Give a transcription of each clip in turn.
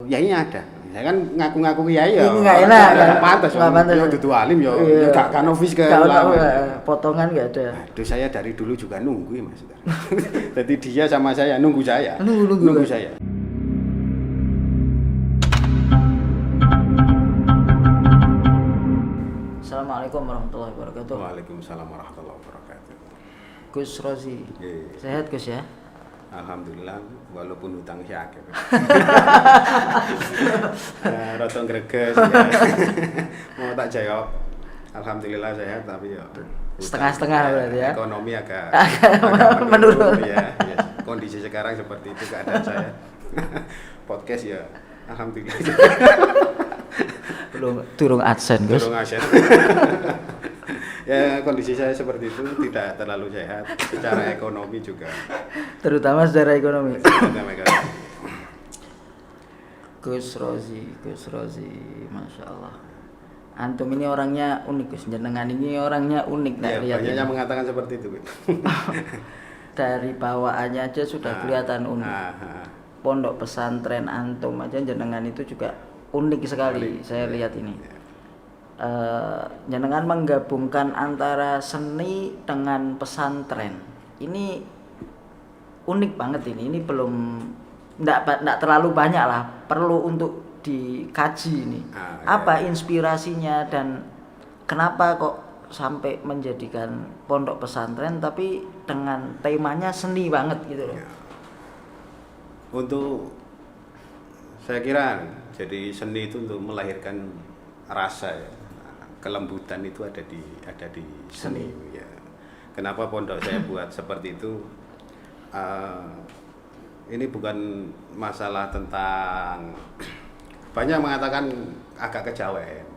yai ada. Saya kan ngaku-ngaku kiai ya. Ini nggak enak kan? Pantas. Nggak pantas. Yo dudu alim yo gak kanofis ke ulama. Potongan nggak ada. Aduh, saya dari dulu juga nunggu ya Mas. Jadi dia sama saya nunggu saya. Nunggu saya. Assalamualaikum warahmatullahi wabarakatuh. Waalaikumsalam warahmatullahi wabarakatuh. Gus Rozi. Sehat Gus ya? Alhamdulillah, walaupun hutang akeh. Rotong greges ya. Mau tak jawab. Alhamdulillah sehat tapi ya setengah-setengah berarti ya. Ekonomi agak menurun ya. Kondisi sekarang seperti itu keadaan saya. Podcast ya alhamdulillah. Belum turun AdSense Gus. Turun AdSense. Ya kondisi saya seperti itu, tidak terlalu sehat secara ekonomi juga. Terutama secara ekonomi. Gus Rozi, masya Allah. Antum ini orangnya unik Gus, jenengan ini orangnya unik. Ya, banyak yang mengatakan seperti itu. Dari bawaannya aja sudah kelihatan unik. Pondok pesantren antum aja jenengan itu juga unik sekali. Saya lihat ini. Jenengan menggabungkan antara seni dengan pesantren. Ini unik banget ini. Ini belum enggak terlalu banyak lah. Perlu untuk dikaji ini. Apa inspirasinya dan kenapa kok sampai menjadikan pondok pesantren tapi dengan temanya seni banget gitu loh. Untuk saya kira jadi seni itu untuk melahirkan rasa ya. Kelembutan itu ada di seni ya. Kenapa pondok saya buat seperti itu? Ini bukan masalah tentang banyak mengatakan agak kejawen,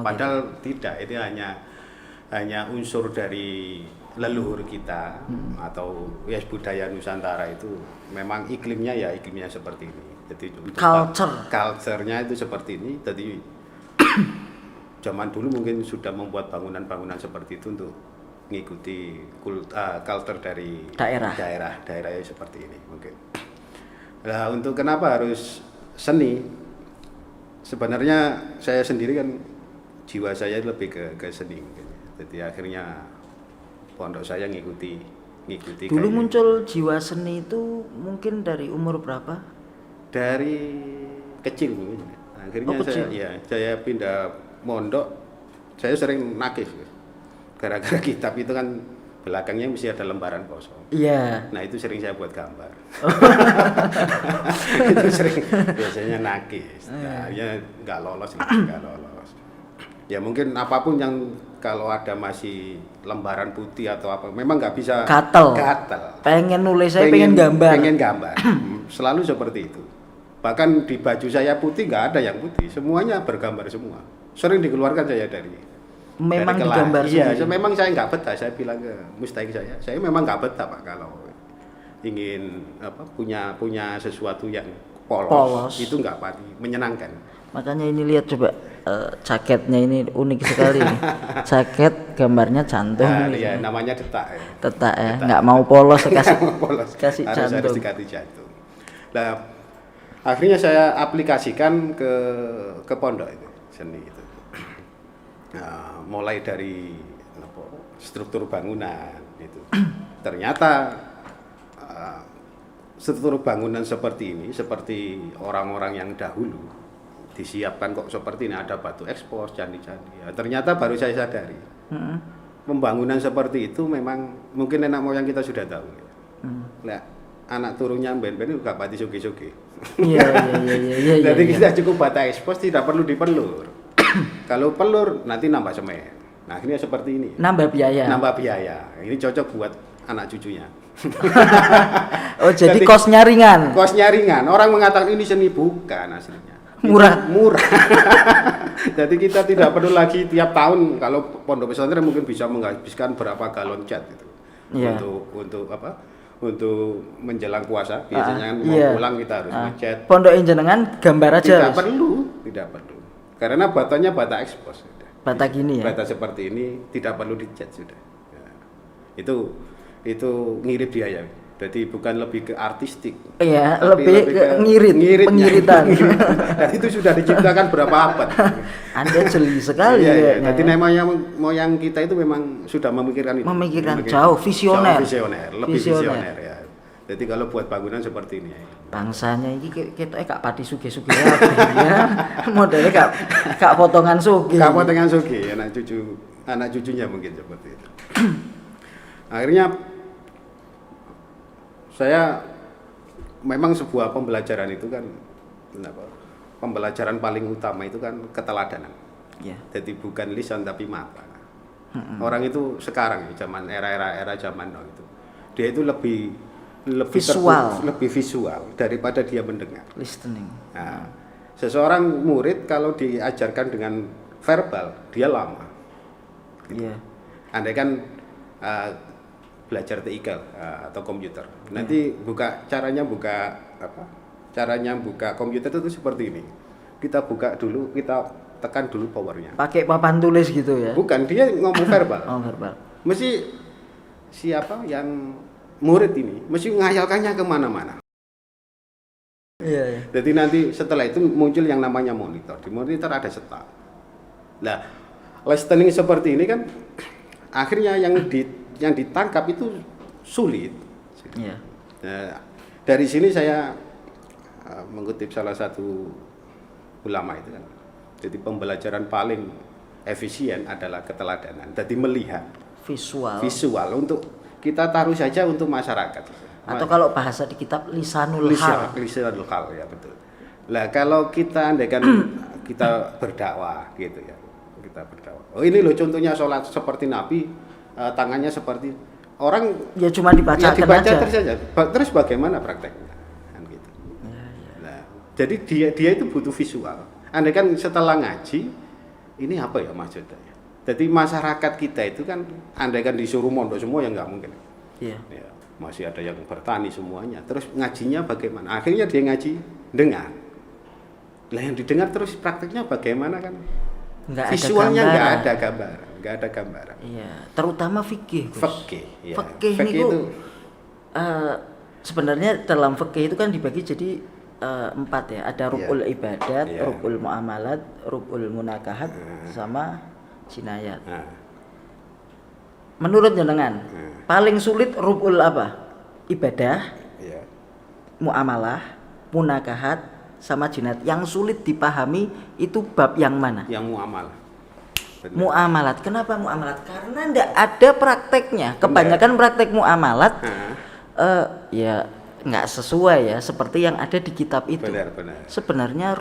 padahal tidak. Itu hanya unsur dari leluhur kita atau ya budaya Nusantara itu memang iklimnya seperti ini. Jadi culture-nya itu seperti ini. Jadi zaman dulu mungkin sudah membuat bangunan-bangunan seperti itu untuk mengikuti culture dari daerah seperti ini mungkin. Nah, untuk kenapa harus seni? Sebenarnya saya sendiri kan jiwa saya lebih ke seni mungkin. Jadi akhirnya pondok saya ngikuti. Dulu muncul jiwa seni itu mungkin dari umur berapa? Dari kecil mungkin. Akhirnya saya pindah mondok, saya sering nakis gara-gara kitab itu kan belakangnya mesti ada lembaran kosong. Iya. Nah itu sering saya buat gambar. Itu sering biasanya nakis. Nah, ya nggak lolos. Ya mungkin apapun yang kalau ada masih lembaran putih atau apa, memang nggak bisa. Gatel. Pengen nulis, saya pengen gambar. Selalu seperti itu. Bahkan di baju saya putih nggak ada yang putih, semuanya bergambar semua. Sering dikeluarkan saya dari digambar iya, memang saya nggak betah. Saya bilang ke mustahik saya memang nggak betah Pak kalau ingin punya sesuatu yang polos. Itu nggak pasti menyenangkan. Makanya ini lihat coba jaketnya ini unik sekali nih. Jaket gambarnya jantung ini. Iya, namanya detak ya. Detak ya, nggak mau polos kasih jantung. Harus dikasih jantung. Nah, akhirnya saya aplikasikan ke pondok itu seni itu. Nah, mulai dari struktur bangunan itu. Ternyata struktur bangunan seperti ini, seperti orang-orang yang dahulu disiapkan kok seperti ini, ada batu ekspos, candi-candi. Ya, ternyata baru saya sadari. Pembangunan seperti itu memang mungkin nenek moyang kita sudah tahu. Nah, anak turunnya ben-ben itu gak pati sugi-sugi. Iya. Jadi kita cukup bata ekspos, tidak perlu dipelur. Kalau pelur nanti nambah semen. Nah akhirnya seperti ini. Nambah biaya. Ini cocok buat anak cucunya. Oh jadi kosnya ringan. Orang mengatakan ini seni, bukan aslinya. Murah. Jadi kita tidak perlu lagi tiap tahun kalau pondok pesantren mungkin bisa menghabiskan berapa galon cat itu. Yeah. Untuk menjelang puasa biasanya mau pulang kita harus ngecat. Pondok jenengan gambar aja. Tidak perlu. Karena batanya bata ekspos. Bata gini ya. Bata seperti ini tidak perlu dicat sudah. Ya. Itu ngirit biaya. Jadi bukan lebih ke artistik. Iya, tapi lebih ke ngirit, pengiritan. Dan itu sudah diciptakan berapa abad. Anda jeli sekali iya, ya. Jadi namanya moyang kita itu memang sudah memikirkan itu. Memikirkan jauh, visioner. Lebih visioner ya. Jadi kalau buat bangunan seperti ini. Bangsanya ini kita gak pati suge-suge ya. Modelnya gak potongan suge. Gak potongan suge, anak cucunya mungkin seperti itu. Akhirnya saya memang sebuah pembelajaran itu kan pembelajaran paling utama itu kan keteladanan. Yeah. Jadi bukan lisan tapi mata. Orang itu sekarang zaman era zaman now itu dia itu lebih visual daripada dia mendengar. Listening. Nah, seseorang murid kalau diajarkan dengan verbal dia lama. Iya. Andai kan belajar TIK atau komputer. Nanti caranya buka komputer itu seperti ini. Kita buka dulu, kita tekan dulu powernya. Pakai papan tulis gitu ya? Bukan, dia ngomong verbal. Oh, verbal. Mesti siapa yang murid ini mesti ngayalkannya kemana-mana. Iya. Jadi nanti setelah itu muncul yang namanya monitor. Di monitor ada setak. Nah, listening seperti ini kan akhirnya yang ditangkap itu sulit. Iya. Nah, dari sini saya mengutip salah satu ulama itu kan. Jadi pembelajaran paling efisien adalah keteladanan. Jadi melihat visual untuk kita taruh saja untuk masyarakat. Atau kalau bahasa di kitab lisanul hal ya betul. Lah kalau kita andaikan kita berdakwah gitu ya. Kita berdakwah. Oh ini loh contohnya sholat seperti Nabi, tangannya seperti orang ya cuma dibaca aja. Terus bagaimana prakteknya? Kan gitu. Ya. Nah, jadi dia itu butuh visual. Andaikan setelah ngaji, ini apa ya maksudnya? Jadi masyarakat kita itu kan andaikan disuruh mondok semua yang nggak mungkin. Iya. Ya, masih ada yang bertani semuanya. Terus ngajinya bagaimana? Akhirnya dia ngaji dengar. Lah yang didengar terus prakteknya bagaimana kan? Visualnya nggak ada gambaran. Iya, terutama fikih. Fikih itu sebenarnya dalam fikih itu kan dibagi jadi 4 ya. Ada rukul ibadat, rukul muamalat, rukul munakahat, sama jinayat. Menurut jenengan, paling sulit rukul apa? Ibadah, muamalah, munakahat, sama jinayat. Yang sulit dipahami itu bab yang mana? Yang muamalah. Muamalat. Kenapa muamalat? Karena ndak ada prakteknya. Kebanyakan praktek muamalat ya nggak sesuai ya seperti yang ada di kitab itu. Benar. Sebenarnya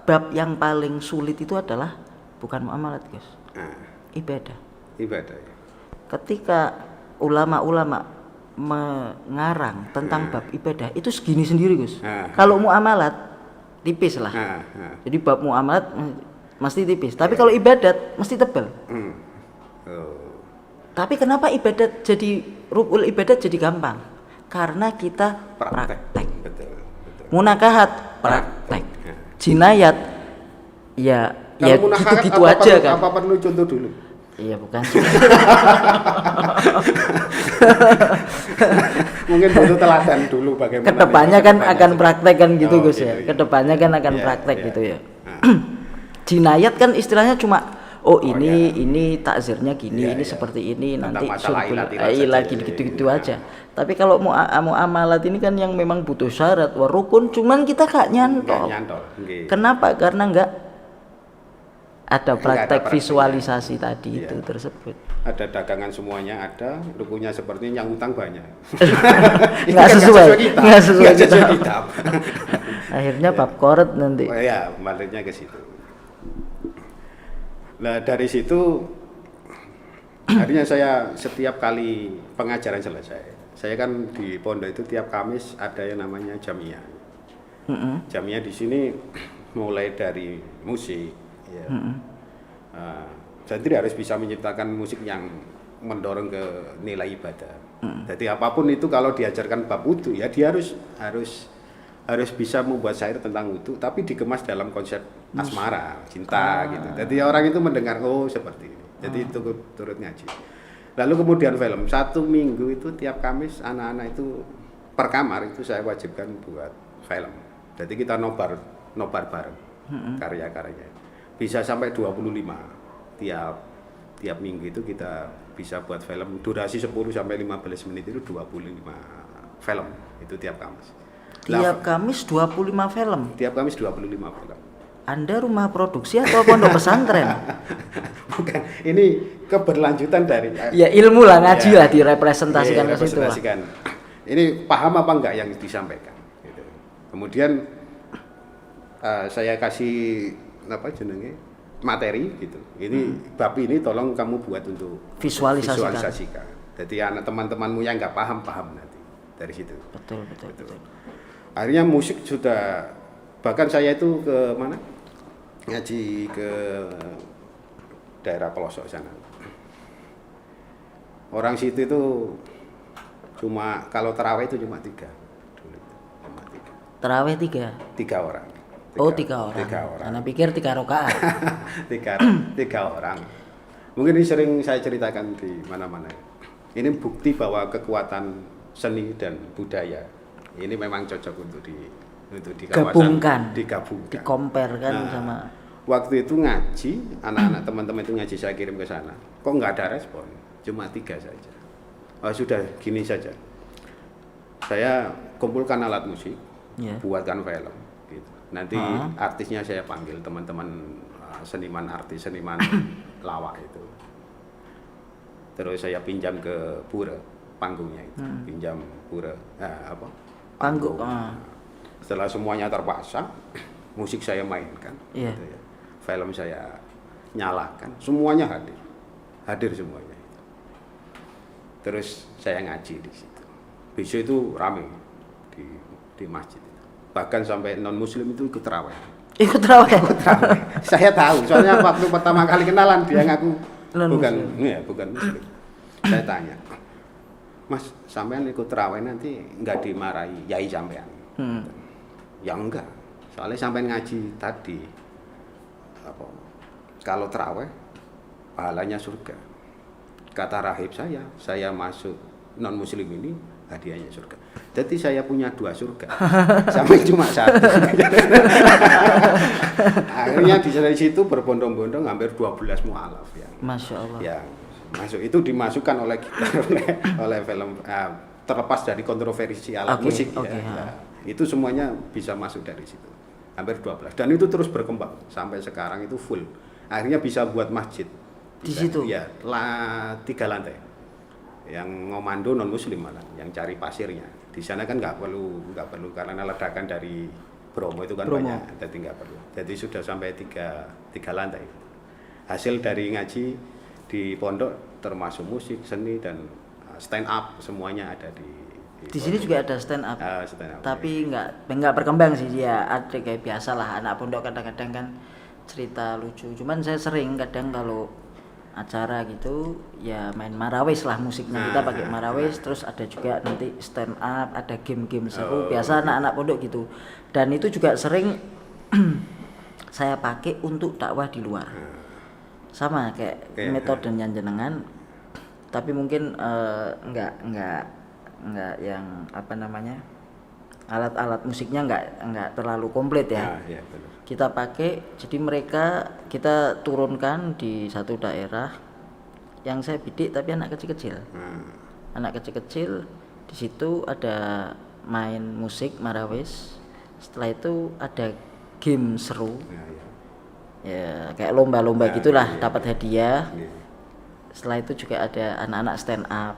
bab yang paling sulit itu adalah bukan muamalat, guys. Ibadah. Ya. Ketika ulama-ulama mengarang tentang bab ibadah itu segini sendiri, Gus. Kalau muamalat tipis lah. Jadi bab muamalat mesti tipis. Tapi kalau ibadat mesti tebal. Tapi kenapa rukul ibadat jadi gampang? Karena kita praktek. Betul. Munakahat praktek. Jinayat ya gitu-gitu aja kan. Apa perlu contoh dulu? Iya bukan. Mungkin butuh teladan dulu bagaimana. Kedepannya kan akan praktek kan gitu Gus ya. Kedepannya kan akan praktek gitu ya. Jinayat kan istilahnya cuma ini takzirnya gini, ini seperti ini, nanti lagi gitu-gitu aja. Tapi kalau muamalat ini kan yang memang butuh syarat, rukun, cuman kita gak nyantol. Kenapa? Karena enggak ada praktek visualisasi tadi itu tersebut. Ada dagangan semuanya ada, rukunnya seperti yang utang banyak. Nggak sesuai kita. Akhirnya bab koret nanti. Oh ya, baliknya ke situ. Nah dari situ akhirnya saya setiap kali pengajaran selesai, saya kan di pondok itu tiap Kamis ada yang namanya jamiah. Jamiah di sini mulai dari musik, ya. Jadi harus bisa menciptakan musik yang mendorong ke nilai ibadah. Jadi apapun itu kalau diajarkan bab wudu ya dia harus bisa membuat syair tentang wudu tapi dikemas dalam konsep asmara, cinta gitu. Jadi orang itu mendengar seperti ini. Jadi itu turut ngaji. Lalu kemudian film, 1 minggu itu tiap Kamis anak-anak itu per kamar itu saya wajibkan buat film. Jadi kita nobar bareng karya-karyanya. Bisa sampai 25 tiap minggu itu kita bisa buat film durasi 10 sampai 15 menit itu 25 film itu tiap Kamis. Tiap Kamis 25 film. Tiap Kamis 25 film. Anda rumah produksi atau pondok pesantren? Bukan, ini keberlanjutan dari ya ilmu lah, ngaji lah direpresentasikan ke situ lah. Ini paham apa enggak yang disampaikan gitu. Kemudian saya kasih apa jenenge materi gitu. Ini bab ini tolong kamu buat untuk visualisasikan. Jadi anak teman-temanmu yang enggak paham nanti dari situ. Betul. Akhirnya musik sudah, bahkan saya itu ke mana? Ngaji ke daerah pelosok sana. Orang situ itu cuma kalau tarawih itu cuma 3. Tarawih 3? 3 orang. 3 orang. 3 orang. Karena pikir 3 rakaat. 3 orang. Mungkin ini sering saya ceritakan di mana-mana. Ini bukti bahwa kekuatan seni dan budaya ini memang cocok untuk di kawasan digabungkan, dikompar sama. Waktu itu ngaji, anak-anak teman-teman itu ngaji saya kirim ke sana. Kok nggak ada respon? Cuma 3 saja. Oh, sudah gini saja. Saya kumpulkan alat musik, buatkan film. Gitu. Nanti artisnya saya panggil teman-teman seniman lawak itu. Terus saya pinjam ke pura panggungnya itu, pinjam pura panggung. Setelah semuanya terpasang, musik saya mainkan, gitu ya. Film saya nyalakan, semuanya hadir semuanya. Terus saya ngaji di situ. Besok itu ramai di masjid. Bahkan sampai non Muslim itu ikut tarawih. Ikut tarawih. Saya tahu, soalnya waktu pertama kali kenalan dia ngaku bukan Muslim. Saya tanya, Mas, sampean ikut tarawih nanti nggak dimarahi yai sampean? Ya enggak, soalnya sampean ngaji tadi kalau tarawih pahalanya surga. Kata rahib saya masuk non muslim ini hadiahnya surga. Jadi saya punya 2 surga, sampai cuma 1. Akhirnya dari situ berbondong-bondong hampir 12 mu'alaf yang Masya Allah. Yang masuk itu dimasukkan oleh kita oleh film terlepas dari kontroversi alat musik ya. Itu semuanya bisa masuk dari situ. Hampir 12 dan itu terus berkembang sampai sekarang itu full. Akhirnya bisa buat masjid di situ. Ya, 3 lantai. Yang ngomando non muslim malah, yang cari pasirnya. Di sana kan nggak perlu karena ledakan dari Bromo itu kan banyak, jadi nggak perlu. Jadi sudah sampai 3 lantai. Hasil dari ngaji di pondok termasuk musik, seni dan stand up semuanya ada di sini juga ada stand up. Tapi nggak berkembang sih dia. Ada kayak biasa lah anak pondok kadang-kadang kan cerita lucu. Cuman saya sering kadang kalau acara gitu ya main marawis lah musiknya, kita pakai marawis. Terus ada juga nanti stand up, ada game-game seru biasa anak-anak pondok gitu. Dan itu juga sering saya pakai untuk dakwah di luar. Sama kayak metode jenengan, tapi mungkin enggak yang alat-alat musiknya enggak terlalu komplit ya. Benar. Kita pakai, jadi kita turunkan di satu daerah yang saya bidik tapi anak kecil-kecil. Anak kecil-kecil di situ ada main musik marawis. Setelah itu ada game seru. Ya kayak lomba-lomba gitulah, dapat hadiah. Setelah itu juga ada anak-anak stand up.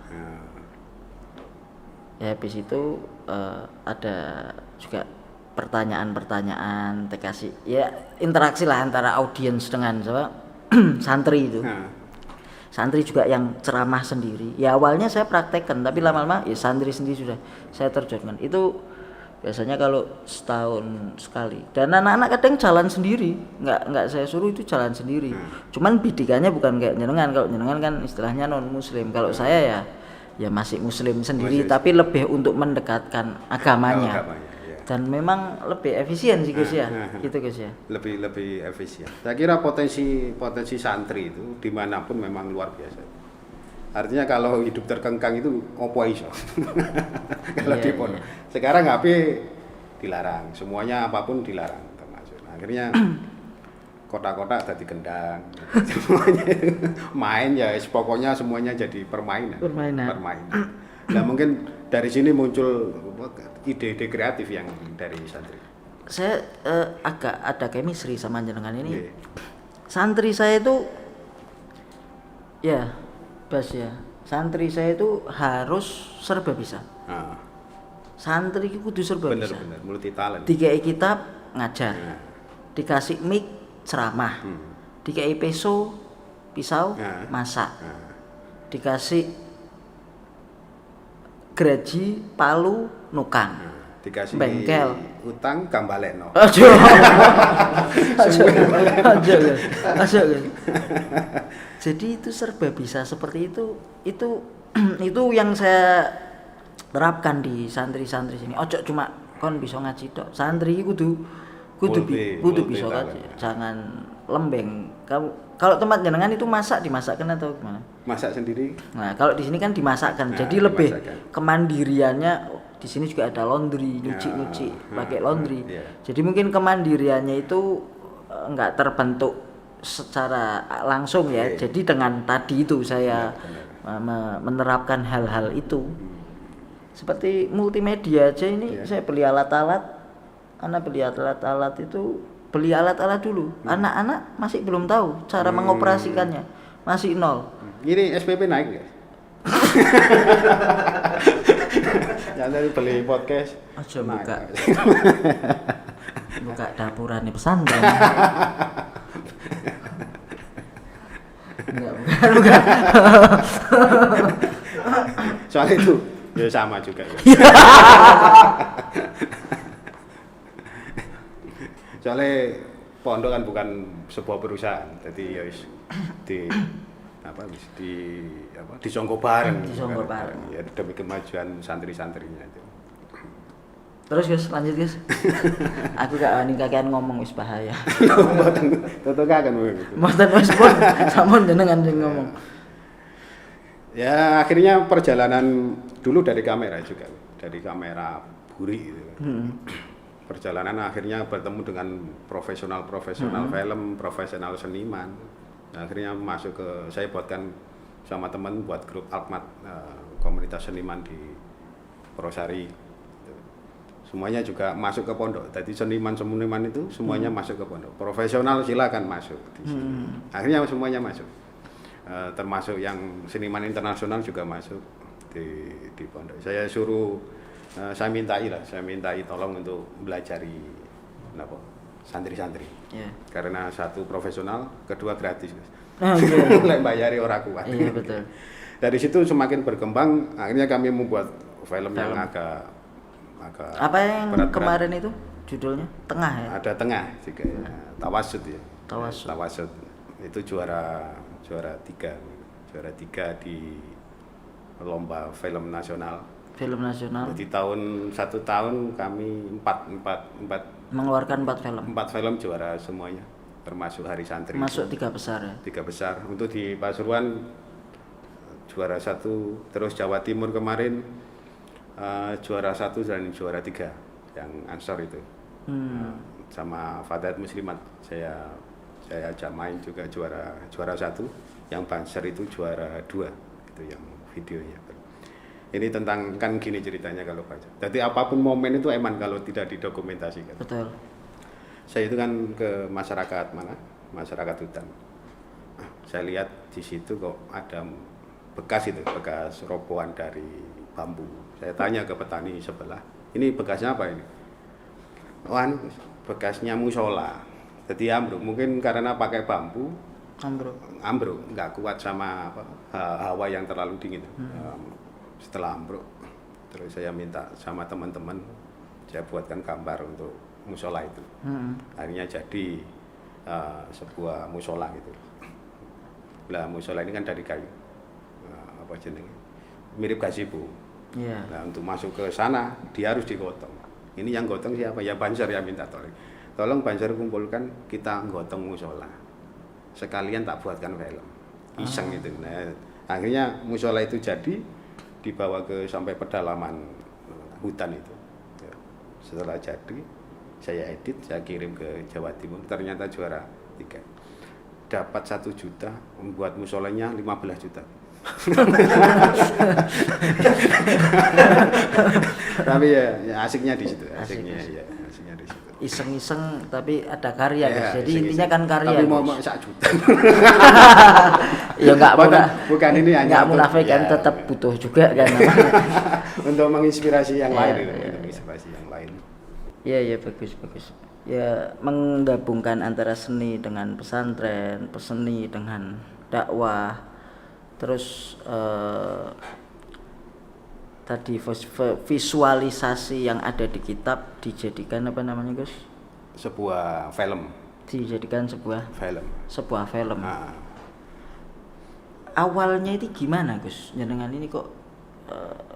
Ya habis itu ada juga pertanyaan-pertanyaan, kasih ya interaksi lah antara audiens dengan santri itu. Santri juga yang ceramah sendiri. Ya awalnya saya praktekkan, tapi lama-lama ya santri sendiri sudah saya terjunkan. Itu biasanya kalau setahun sekali. Dan anak-anak kadang jalan sendiri, nggak saya suruh, itu jalan sendiri. Cuman bidikannya bukan kayak jenengan. Kalau jenengan kan istilahnya non muslim. Kalau saya ya masih muslim sendiri, tapi lebih untuk mendekatkan agamanya. Dan memang lebih efisien sih Gus ya, gitu Gus ya. Lebih efisien. Saya kira potensi santri itu dimanapun memang luar biasa. Artinya kalau hidup terkengkang itu opo iso. Kalau di pondok. Iya. Sekarang HP dilarang, semuanya apapun dilarang termasuk. Nah, akhirnya kotak-kotak jadi kendang. Semuanya itu main ya, pokoknya semuanya jadi permainan. Nah, mungkin dari sini muncul ide-ide kreatif yang dari santri. Saya agak ada chemistry sama jenengan ini. Santri saya itu ya Bas ya, santri saya itu harus serba bisa. Santri itu kudu serba bisa. Bener, multi talent. Dikai kitab ngajar, dikasih mic ceramah, dikai pisau masak, dikasih geraji palu nukang, dikasih bengkel utang gambalekno. Aja Jadi itu serba bisa seperti itu yang saya terapkan di santri-santri sini. Ojo cuma kon bisa ngaji tok. Santri kudu bisa ngaji. Jangan lembeng. Kalau tempat jenengan itu dimasakkan atau gimana? Masak sendiri. Nah, kalau di sini kan dimasakkan. Jadi lebih kemandiriannya. Di sini juga ada laundry, nyuci pakai laundry. Jadi mungkin kemandiriannya itu enggak terbentuk secara langsung ya. Jadi dengan tadi itu saya menerapkan hal-hal itu. Seperti multimedia aja ini saya beli alat-alat. Karena beli alat-alat itu beli alat-alat dulu. Anak-anak masih belum tahu cara mengoperasikannya. Masih nol. Ini SPP naik ya? Yang tadi beli podcast. Aja buka dapuran pesantren. Enggak. Soal itu ya sama juga ya. Soalnya pondok kan bukan sebuah perusahaan, jadi ya disongko bareng. Ya demi kemajuan santri-santrinya itu. Terus Gus, lanjut Gus. Aku gak wani kakean ngomong wis bahaya. Tutuk kan Mboten wis pun sampun jenengan sing ngomong. Ya akhirnya perjalanan dulu dari kamera juga, dari kamera buri gitu. Perjalanan akhirnya bertemu dengan profesional film, profesional seniman. Nah, akhirnya masuk ke saya buatkan sama teman buat grup Alkmat, komunitas seniman di Prosari. Semuanya juga masuk ke pondok. Jadi seniman itu semuanya masuk ke pondok. Profesional silakan masuk di sini. Akhirnya semuanya masuk. Termasuk yang seniman internasional juga masuk di pondok. Saya mintai tolong untuk belajari santri-santri. Karena satu profesional, kedua gratis. Lek bayari ora kuat. Iya betul. Dari situ semakin berkembang, akhirnya kami membuat film yang agak apa yang berat, kemarin itu judulnya Tengah ya? Ada Tengah juga ya. Tawasud ya. Tawasud. Itu juara 3 di lomba film nasional. Jadi satu tahun kami 4 mengeluarkan 4 film. 4 film juara semuanya, termasuk Hari Santri. Masuk 3 besar ya. 3 besar. Untuk di Pasuruan juara 1, terus Jawa Timur kemarin juara 1 dan juara 3 yang Ansor itu. Sama Fadat Muslimat saya ajak main juga juara 1, yang Banser itu juara 2 itu yang videonya. Ini tentang kan gini ceritanya kalau baca. Jadi apapun momen itu emang kalau tidak didokumentasikan. Betul. Saya itu kan ke masyarakat masyarakat hutan. Saya lihat di situ kok ada bekas robohan dari bambu. Saya tanya ke petani sebelah, ini bekasnya apa ini? Bekasnya musola. Jadi ambruk, mungkin karena pakai bambu. Ambruk, nggak kuat sama hawa yang terlalu dingin. Setelah ambruk, terus saya minta sama teman-teman, saya buatkan gambar untuk musola itu. Akhirnya jadi sebuah musola gitu. Lah musola ini kan dari kayu, mirip gazebo. Nah untuk masuk ke sana dia harus digotong. Ini yang gotong siapa? Ya Banser yang minta tolong Banser kumpulkan kita gotong musola. Sekalian tak buatkan film. Iseng itu. Nah, Akhirnya musola itu jadi dibawa ke sampai pedalaman hutan itu. Ya. Setelah jadi, saya edit, saya kirim ke Jawa Timur. Ternyata juara 3. Dapat 1 juta, membuat musolanya 15 juta. Tapi ya asiknya di situ, asiknya di situ. Iseng-iseng tapi ada karya Ya, guys. Jadi iseng-iseng. intinya kan karya. Tapi mau guys. 1 juta. Ya bukan ini hanya nggak munafik kan, ya, tetap butuh juga kan. untuk menginspirasi yang Ya, lain, ya. untuk menginspirasi yang lain. Iya bagus. Ya menggabungkan antara seni dengan pesantren, seni dengan dakwah, terus tadi visualisasi yang ada di kitab dijadikan apa namanya Gus? Sebuah film. Dijadikan sebuah film. Nah, Awalnya itu gimana Gus? Jenengan ini kok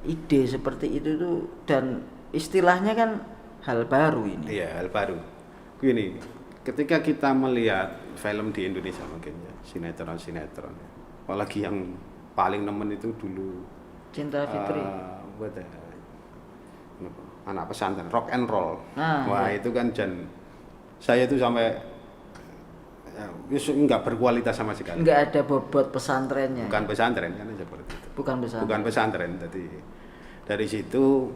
ide seperti itu tuh, dan istilahnya kan hal baru ini. iya, hal baru. Gini, ketika kita melihat film di Indonesia mungkin ya, sinetron, apalagi yang paling nemen itu dulu Cinta Fitri. Anak pesantren, rock and roll. Wah, itu kan saya itu sampai nggak berkualitas sama sekali. Nggak ada bobot pesantrennya. Bukan pesantren kan seperti itu. Bukan pesantren. Jadi dari situ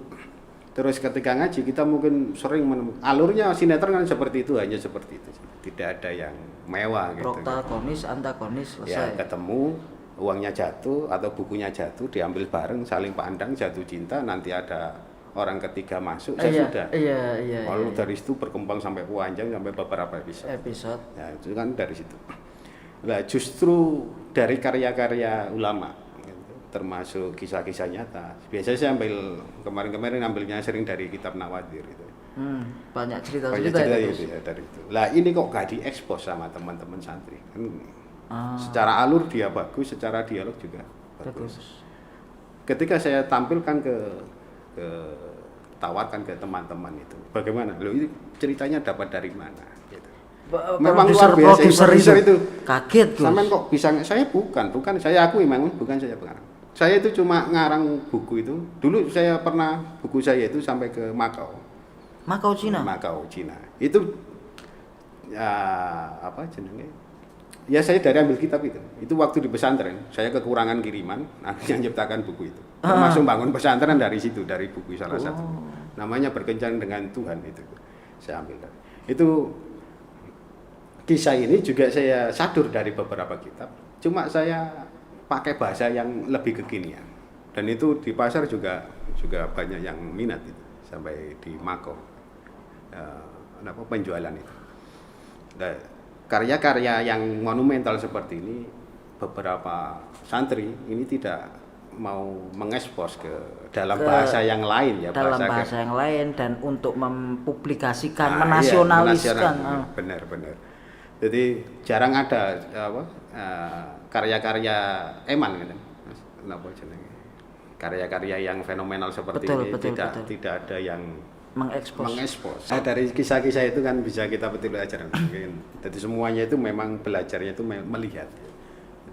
terus ketika ngaji kita mungkin sering menemukan alurnya sinetron kan seperti itu, hanya seperti itu. Tidak ada yang mewah gitu. Protagonis, antagonis Ya, selesai. ketemu, uangnya jatuh atau bukunya jatuh, diambil bareng, saling pandang, jatuh cinta, nanti ada orang ketiga masuk, sudah. Iya. Lalu dari situ berkembang sampai panjang sampai beberapa Episode. Ya, itu kan dari situ. Nah, justru dari karya-karya ulama, gitu, termasuk kisah-kisah nyata. Biasanya saya kemarin ambilnya sering dari kitab Nawadir itu. Banyak cerita Banyak cerita itu ya dari itu. Lah ini kok gak diekspos sama teman-teman santri. Secara alur dia bagus, secara dialog juga bagus. Ketika saya tampilkan tawarkan ke teman-teman itu, bagaimana? Loh ini ceritanya dapat dari mana? Gitu. Memang luar biasa. Produser itu kaget Gus. Sampean kok bisa? Saya bukan saya akui memang bukan saya pengarang. Saya itu cuma ngarang buku itu. Dulu saya pernah buku saya itu sampai ke Makau Cina. Itu ya apa jenenge? Ya saya dari ambil kitab itu. Itu waktu di pesantren, saya kekurangan kiriman, akhirnya menciptakan buku itu. Termasuk bangun pesantren dari situ, dari buku salah satu. Namanya Berkencan dengan Tuhan itu. Saya ambil dari. Itu kisah ini juga saya sadur dari beberapa kitab. Cuma saya pakai bahasa yang lebih kekinian. Dan itu di pasar juga banyak yang minat itu. Sampai di Makau. Penjualan itu. Nah, karya-karya yang monumental seperti ini beberapa santri ini tidak mau mengekspos ke dalam bahasa yang lain ya, dalam bahasa yang lain dan untuk mempublikasikan, menasionaliskan. Iya, benar. Jadi jarang ada karya-karya eman gitu. Karya-karya yang fenomenal seperti ini tidak ada yang mengekspos. Dari kisah-kisah itu kan bisa kita betul belajar. Jadi semuanya itu memang belajarnya itu melihat.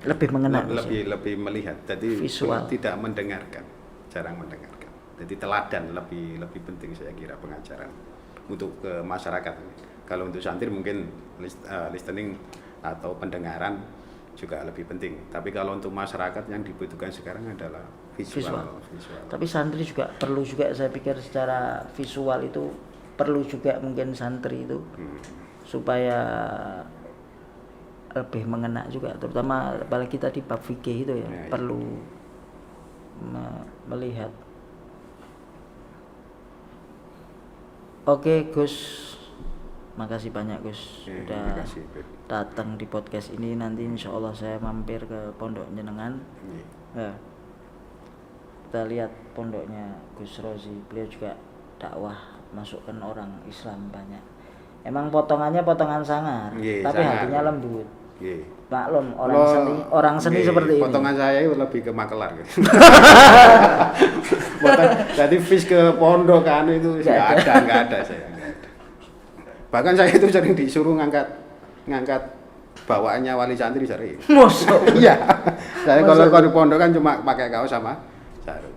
Lebih mengenal. Lebih melihat. Jadi visual. Tidak mendengarkan, jarang mendengarkan. Jadi teladan lebih penting saya kira pengajaran untuk ke masyarakat. Kalau untuk santri mungkin listening atau pendengaran juga lebih penting. Tapi kalau untuk masyarakat yang dibutuhkan sekarang adalah visual. Tapi santri juga perlu juga, saya pikir secara visual itu perlu juga mungkin santri itu supaya lebih mengena juga, terutama apalagi tadi bab fikih itu ya, perlu melihat. Oke Gus, makasih banyak Gus sudah datang di podcast ini. Nanti insya Allah saya mampir ke pondok jenengan. Ya. Kita lihat pondoknya Gus Rozi, beliau juga dakwah, masukkan orang Islam banyak. Emang potongannya potongan sangar, tapi hatinya lembut. Maklum orang seni seperti ini. Potongan saya itu lebih ke makelar. Jadi fish ke pondok kan itu nggak ada saya. Bahkan saya itu sering disuruh ngangkat bawaannya wali santri sering. Mosok. Iya. Saya kalau di pondok kan cuma pakai kaos sama sarung.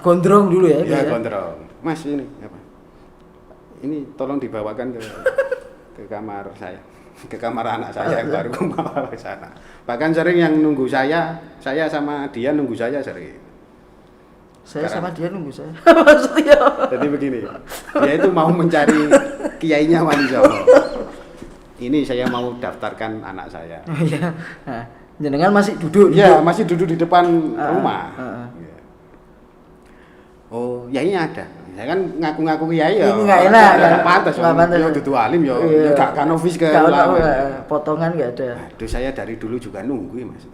Gondrong dulu ya. Ya gondrong. Mas ini apa? Ini tolong dibawakan ke kamar saya, ke kamar anak saya yang baru ke sana. Bahkan sering yang nunggu saya sama dia nunggu saya sering. Saya sama dia nunggu saya. Maksudnya. Jadi begini, dia itu mau mencari kiainya Wali Songo. Ini saya mau daftarkan anak saya. Iya. Jenengan masih duduk? Iya, masih duduk di depan rumah. Ya. Oh, yainya ada. Saya kan ngaku-ngaku kiai ya. Ini nggak enak. Nggak pantas. Nggak pantas. Ya dudu alim ya. Iya. Ya gak novis ke ulama. ulama. Potongan nggak ada. Aduh, saya dari dulu juga nunggu ya Mas.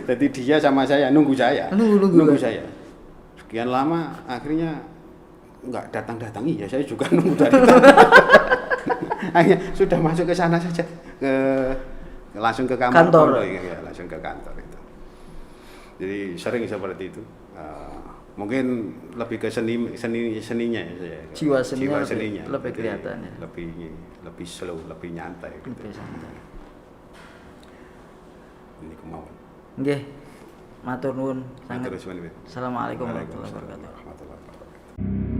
Jadi dia sama saya nunggu saya. Nunggu saya. Sekian lama akhirnya nggak datang-datang. Iya, saya juga nunggu dari tadi. Akhirnya sudah masuk ke sana saja. Langsung ke kamar kantor. Ya, langsung ke kantor itu. Jadi sering seperti itu. Mungkin lebih ke seninya ya saya. Jiwa seninya lebih Jadi kelihatan ya. Lebih slow, lebih nyantai gitu. Lebih santai. Ini kemauan. Nggih. Matur nuwun sanget. Matur suwun. Assalamualaikum warahmatullahi wabarakatuh. Warahmatullahi wabarakatuh.